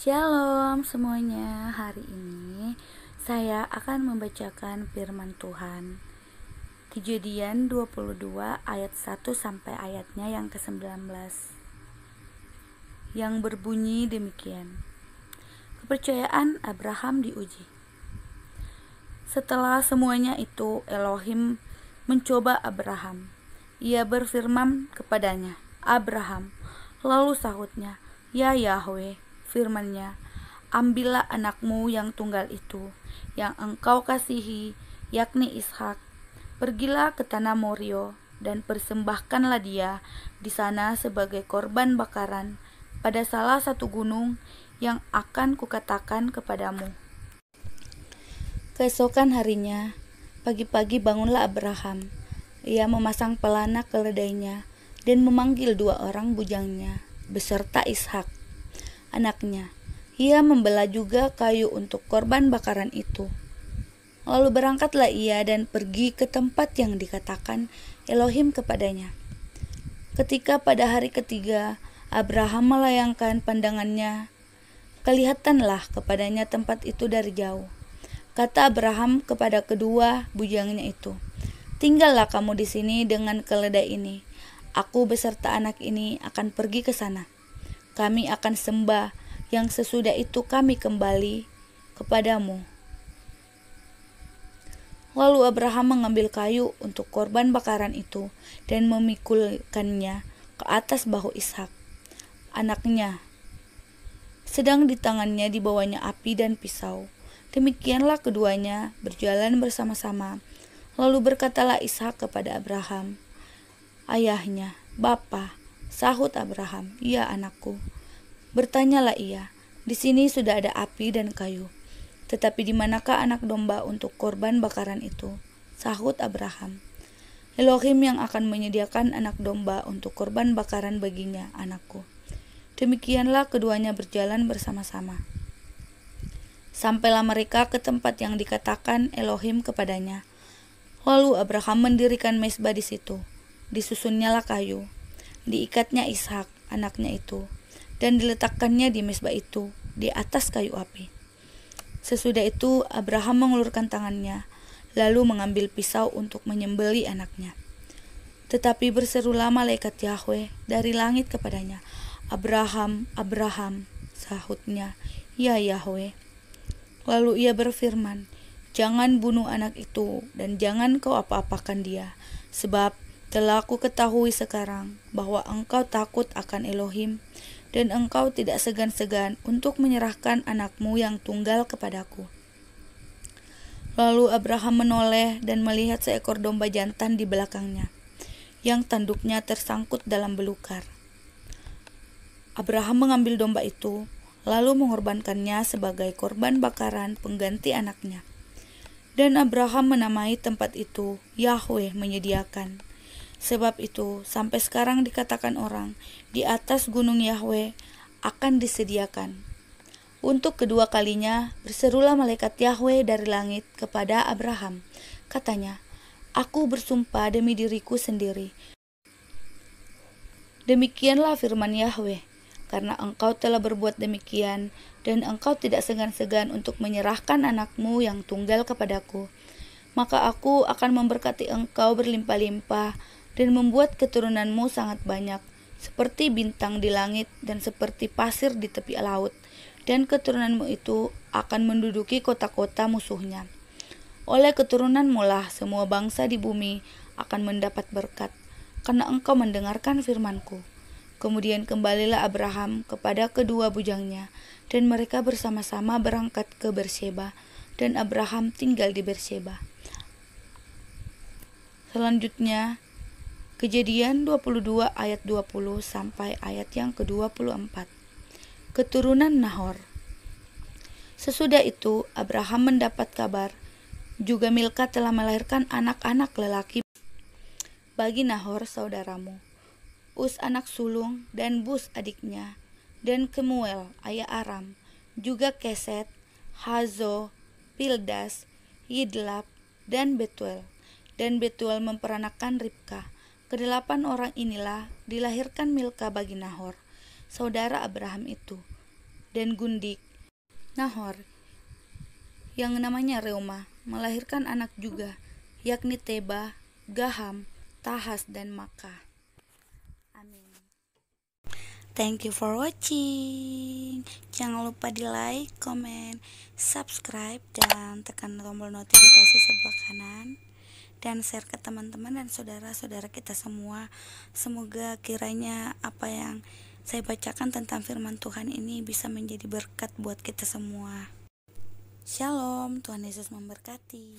Shalom semuanya, hari ini saya akan membacakan firman Tuhan Kejadian 22 ayat 1 sampai ayatnya yang ke-19 yang berbunyi demikian. Kepercayaan Abraham diuji. Setelah semuanya itu Elohim mencoba Abraham. Ia berfirman kepadanya, "Abraham." Lalu sahutnya, "Ya Yahweh," firman-Nya, "ambillah anakmu yang tunggal itu, yang engkau kasihi, yakni Ishak. Pergilah ke tanah Morio dan persembahkanlah dia di sana sebagai korban bakaran pada salah satu gunung yang akan kukatakan kepadamu." Keesokan harinya, pagi-pagi bangunlah Abraham. Ia memasang pelana keledainya dan memanggil 2 orang bujangnya beserta Ishak, anaknya. Ia membelah juga kayu untuk korban bakaran itu. Lalu berangkatlah ia dan pergi ke tempat yang dikatakan Elohim kepadanya. Ketika pada hari ketiga Abraham melayangkan pandangannya, kelihatanlah kepadanya tempat itu dari jauh. Kata Abraham kepada kedua bujangnya itu, "Tinggallah kamu di sini dengan keledai ini. Aku beserta anak ini akan pergi ke sana. Kami akan sembah, yang sesudah itu kami kembali kepadamu." Lalu Abraham mengambil kayu untuk korban bakaran itu dan memikulkannya ke atas bahu Ishak, anaknya. Sedang di tangannya dibawanya api dan pisau. Demikianlah keduanya berjalan bersama-sama. Lalu berkatalah Ishak kepada Abraham, ayahnya. "Bapa," sahut Abraham, "Ya anakku." Bertanyalah ia, "Di sini sudah ada api dan kayu, tetapi di manakah anak domba untuk korban bakaran itu?" Sahut Abraham, "Elohim yang akan menyediakan anak domba untuk korban bakaran baginya, anakku." Demikianlah keduanya berjalan bersama-sama. Sampailah mereka ke tempat yang dikatakan Elohim kepadanya. Lalu Abraham mendirikan mezbah di situ. Disusunnyalah kayu, diikatnya Ishak, anaknya itu, dan diletakkannya di mezbah itu di atas kayu api. Sesudah itu Abraham mengulurkan tangannya, lalu mengambil pisau untuk menyembelih anaknya. Tetapi berserulah malaikat Yahweh dari langit kepadanya, "Abraham, Abraham." Sahutnya, "Ya Yahweh." Lalu ia berfirman, "Jangan bunuh anak itu dan jangan kau apa-apakan dia, sebab telah aku ketahui sekarang bahwa engkau takut akan Elohim dan engkau tidak segan-segan untuk menyerahkan anakmu yang tunggal kepadaku." Lalu Abraham menoleh dan melihat seekor domba jantan di belakangnya, yang tanduknya tersangkut dalam belukar. Abraham mengambil domba itu, lalu mengorbankannya sebagai korban bakaran pengganti anaknya. Dan Abraham menamai tempat itu Yahweh menyediakan. Sebab itu sampai sekarang dikatakan orang, di atas gunung Yahweh akan disediakan. Untuk kedua kalinya berserulah malaikat Yahweh dari langit kepada Abraham. Katanya, "Aku bersumpah demi diriku sendiri. Demikianlah firman Yahweh, karena engkau telah berbuat demikian, dan engkau tidak segan-segan untuk menyerahkan anakmu yang tunggal kepadaku, maka aku akan memberkati engkau berlimpah-limpah, dan membuat keturunanmu sangat banyak, seperti bintang di langit dan seperti pasir di tepi laut, dan keturunanmu itu akan menduduki kota-kota musuhnya. Oleh keturunanmu lah semua bangsa di bumi akan mendapat berkat, karena engkau mendengarkan firman-Ku." Kemudian kembalilah Abraham kepada kedua bujangnya, dan mereka bersama-sama berangkat ke Berseba, dan Abraham tinggal di Berseba. Selanjutnya, Kejadian 22 ayat 20 sampai ayat yang ke-24. Keturunan Nahor. Sesudah itu Abraham mendapat kabar juga Milka telah melahirkan anak-anak lelaki bagi Nahor saudaramu, Us anak sulung dan Bus adiknya, dan Kemuel ayah Aram, juga Keset, Hazo, Pildas, Yidlap, dan Betuel. Dan Betuel memperanakan Ribka. Kedelapan orang inilah dilahirkan Milka bagi Nahor, saudara Abraham itu. dan Gundik. Nahor, yang namanya Reuma, melahirkan anak juga, yakni Teba, Gaham, Tahas, dan Maka. Amin. Thank you for watching. Jangan lupa di like, comment, subscribe, dan tekan tombol notifikasi sebelah kanan. Dan share ke teman-teman dan saudara-saudara kita semua. Semoga kiranya apa yang saya bacakan tentang firman Tuhan ini bisa menjadi berkat buat kita semua. Shalom, Tuhan Yesus memberkati.